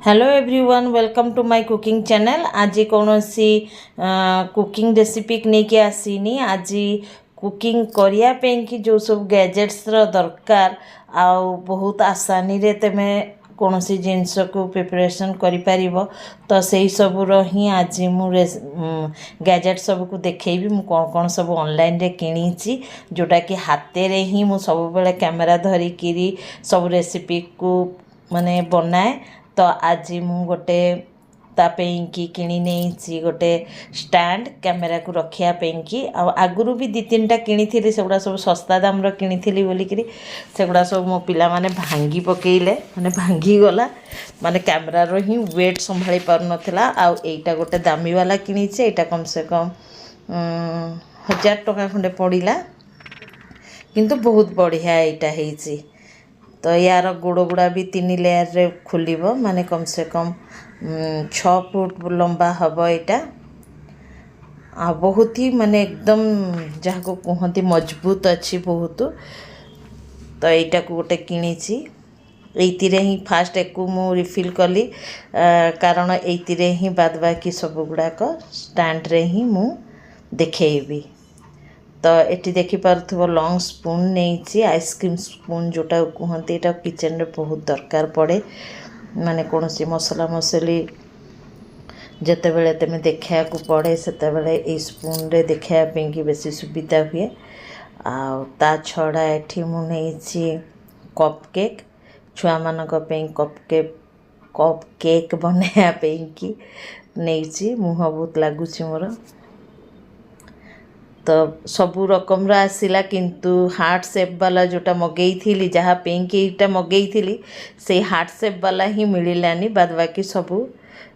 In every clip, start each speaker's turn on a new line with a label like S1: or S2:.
S1: Hello everyone welcome to my cooking channel. आज कौन सी cooking recipe नहीं के आसीनी। आज कुकिंग करिया पे कि जो सब गैजेट्स दरकार आउ बहुत आसानी रे तमे कौन सी जिनस को प्रिपरेशन करि परिबो। तो सही सब ही आज मु गैजेट सब को देखैबी मु कौन कौन सब ऑनलाइन रे किनीची जोटा कि हाथे रे ही मु सब बेले कैमरा धरी किरी सब रेसिपी को माने बनाए। तो आज मु गोटे तापेंकी किणी नहीं गोटे स्टैंड कैमेरा को रखिया पेंकी आगुरु भी दी तीन टा किनी थी सेगुड़ा सब सस्ता दाम रो किनी थी बोलिकी सेगुड़ा सब मो पिला माने भांगी पकेइले माने भांगी गला माने कैमरा रो ही वेट संभाली पार नथिला। आ एटा गोटे दामी वाला किनी छे एटा कम से कम 1000 टका खंडे पड़िला किंतु बहुत बढ़िया एटा हेची। तो यार गोड़ गुड़ा भी 3 लेयर रे खुलिबो माने कम से कम 6 फुट लंबा हबो एटा आ बहुत ही माने एकदम जहाँ को कहती मजबूत अच्छी बहुत। तो एटा को गोटे किनीची एइतिरे ही फास्ट एक मु रिफिल कली कारण एइतिरे ही बाद बाकी सब गुड़ाक स्टैंड रे ही मु देखेबी। तो एटी देखि पारथबो लॉन्ग स्पून नहीं आइसक्रीम स्पून जोटा कहते यहाँ किचन रे बहुत दरकार पड़े माने कौन सी मसला मसली जिते बेले तुम देखा पड़े से ये स्पून रे देखा कि बेसी सुविधा हुए। आ छड़ा एठी मु नहीं कप केक छुआ मानक कप केक बनाया कि नहीं मुह बहुत लगुच मोर। तो सबू रकम आसला किंतु हार्ट शेप वाला जोटा मगई थी जहाँ पेंटा मगई थी से हार्ट शेप वाला ही मिलानी बाद बाकी सबू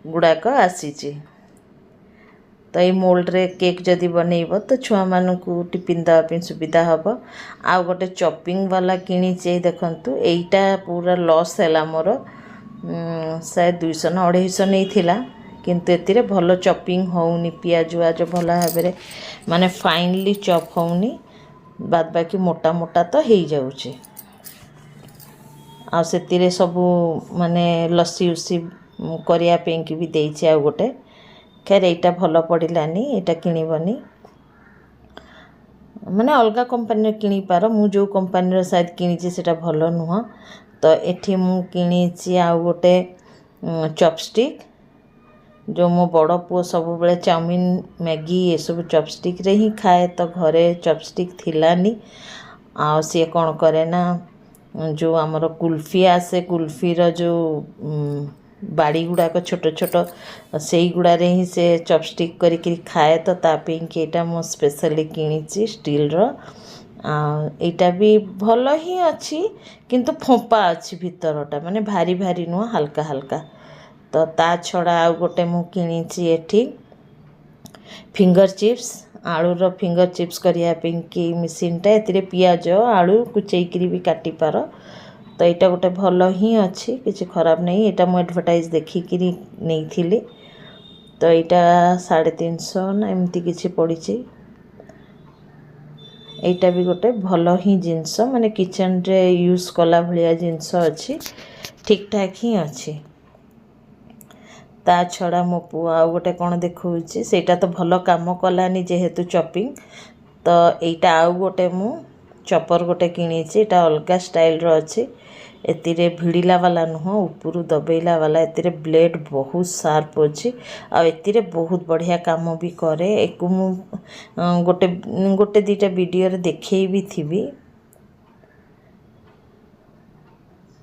S1: गुड़ाक आसी। तो ये मोल्ड रे केक जदि बनइब तो छुआ मानू टिफिन देवाई सुविधा हम। आउ गोटे चॉपिंग वाला किणी देखंतु एटा पूरा लॉस है मोर शायद 200 ना 250 नहीं थिला किंतु एतिरे भल चॉपिंग होउनी पियाज आज भल भाव माने फाइनली चॉप होउनी बाद बाकी मोटा मोटा तो हो जाउची। आ सेतिरे सबू माने लस्सी उसी करिया पे कि भी देइछि। आ गोटे खैर एटा भल पड़िलानी एटा किनिबनी माने अलगा कंपनी किनी पार मु जो कंपनी रो शायद किनीछि सेटा भल नुह। तो एठी मु किनीछि आ गोटे चॉपस्टिक जो मो बड़ पुओ सब बेले चाउमिन मैगी ये सब चॉपस्टिक रे ही खाए। तो घरे चॉपस्टिक थिलानी आ सी कौन करे ना जो आमर कुल्फी आसे कुल्फी रो जो बाड़ी गुड़ाक छोट छोट से गुड़ा रे ही से चॉपस्टिक करी खाए। तो तापी एटा मो स्पेशली किनीची स्टील रो एटा भी भल ही अच्छी किंतु फोपा अच्छी भीतरटा माने भारी भारी नुह हल्का हल्का। तो ता छड़ा आ गोटे मु किनीची एठी फिंगर चिप्स आलू रो फिंगर चिप्स करिया कि मशीनटा एतिरे पियाज आलू कुचेईकरी भी काटी पार। तो यहाँ गोटे भल ही अच्छी किसी खराब नहीं एटा मु एडवर्टाइज देखिकी नहीं थिली। तो यहाँ 350 ना एमती किसी पड़ी यहाँ भी गोटे भल ही जिनस माने किचन रे यूज कला भलिया जिनस अच्छी ठीक ठाक ही अच्छी। ता छड़ा मो पुआ आ गोटे कौन देखौछि सेटा तो भल काम कलानी जेहेतु चॉपिंग। तो एटा आ गोटे मु चॉपर गोटे किनीछि एटा अलगा स्टाइल रो अछि एतिरे भिड़िला वाला नुह ऊपर दबेला वाला एतिरे ब्लेड बहुत शार्प अछि आ एतिरे बहुत बढ़िया काम भी करे। एक मु गोटे गोटे दीटा वीडियो रे देखै भी थिबी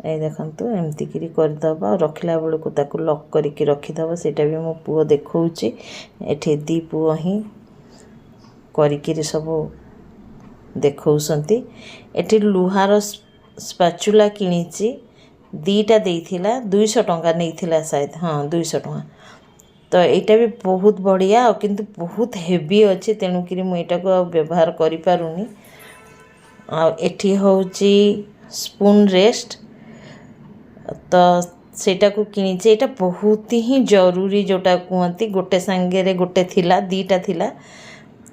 S1: ए देखंतु एमती करी करदब रखिला बेलू को ताकू लॉक करके रखीदब सेटा भी मो पुओ देखौछि एठी दी पुओ ही करिकिरी सब देखौसंती। एठी लुहार स्पैचुला किनीची दीटा देइथिला 200 टंका नैथिला शायद हाँ 200 टंका। तो एटा भी बहुत बढ़िया किंतु बहुत हेवी अच्छे तेणु करी मु एटा को व्यवहार करि पारुनी। आ एठी होउची स्पून रेस्ट तो सेटा को किनीचे एटा बहुत ही जरूरी जोटा कहती गोटे सांगे रे गोटे थिला दीटा थिला।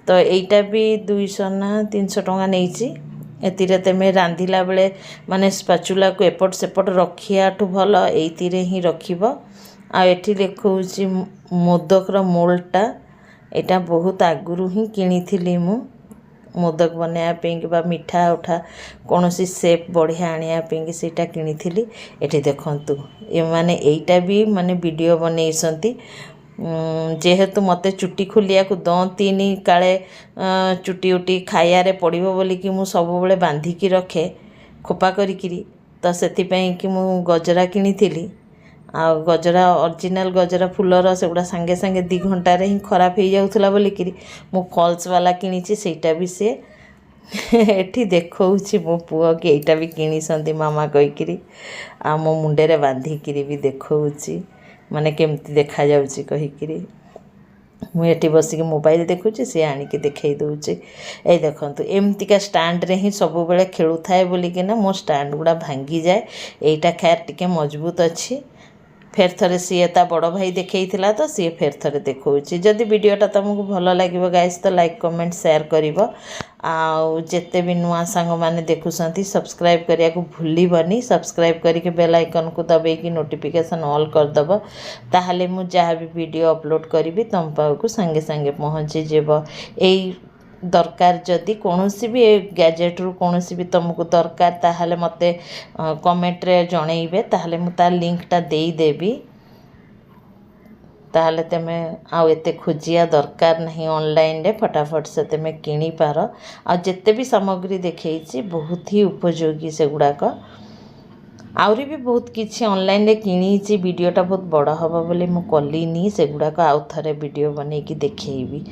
S1: तो एटा भी 200 ना 300 टंका नहीं एतिरे तुम रांधिला बेले माने स्पाचुला को एपट सेपट रखियाठू भल एइतिरे ही रखिब। आ एठी देखौछि मोदकर मोल्डटा एटा बहुत आगुरु ही किनिथिली मु मोदक बनाया कि मिठा उठा कौन सी सेप बढ़िया आनिया कि सेटा किनिथिली। एठी देखंतु ए माने एइटा भी माने वीडियो बनैसंती जेहेतु मते चुट्टी खोलिया को दंतीनी काले चुट्टी उटी खाइयारे पड़िबो बोली कि मु सब बेले बांधिकी रखे खोपा करिकिरी तो सेतिपई कि मु गजरा किनिथिली। आ गजरा ओरिजिनल गजरा फुलर सेगुड़ा सांगे सांगे 2 घंटा रे ही खराब हो जाउथला बोलिकिरी मु फॉल्स वाला किनिची सेटा भी से एठी देखौछि मो पुओ कि एटा भी किनिसंती मामा कहिकिरी आ मो मुंडे रे बांधिकिरी भी देखौछि माने केमती देखा जाउछि कहिकिरी मुझे एटी बसिक मोबाइल देखुची सी आनिकी देखई दूचे। ए देखंतु एमतिका स्टैंड रे ही सब बेले खेलु थाए बोलिकी ना मो स्टैंड गुड़ा भांगी जाए। एटा खैर टिके मजबूत अच्छी फेर थरे सी ता बड़ भाई देखैथिला तो सी फेर थरे देखौची। जदि वीडियोटा तुमको भल लागिबो गाइस तो लाइक कमेंट शेयर करिवो आउ जेते भी नुआ सांग माने देखुसंती सब्सक्राइब करिया को भूलिबनी। सब्सक्राइब करके बेल आइकन को दबेकी नोटिफिकेशन ऑल कर दबो ताहले मु जहाँ भी वीडियो अपलोड करी तुम पाखु संगे संगे पहुँची जेबो। एई दरकार जदि कौनसी भी गैजेट रु कौनसी भी तुमको दरकार ताहले मते कमेंट रे जणैबे ताहले मु ता लिंकटा देई देबी ताहले तमे आउ एते खोजिया दरकार नहीं ऑनलाइन रे फटाफट से तमे किनी पार। आ जेते भी सामग्री देखैछि बहुत ही उपयोगी से गुड़ाक आउरी भी बहुत किछि ऑनलाइन रे किनीछि वीडियोटा बहुत बड़ हबो बोली मु कलिनी से गुड़ाक आउ थरे वीडियो बनेकी देखैबी।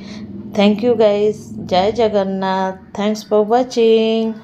S1: थैंक यू गाइस जय जगन्नाथ थैंक्स फॉर वाचिंग।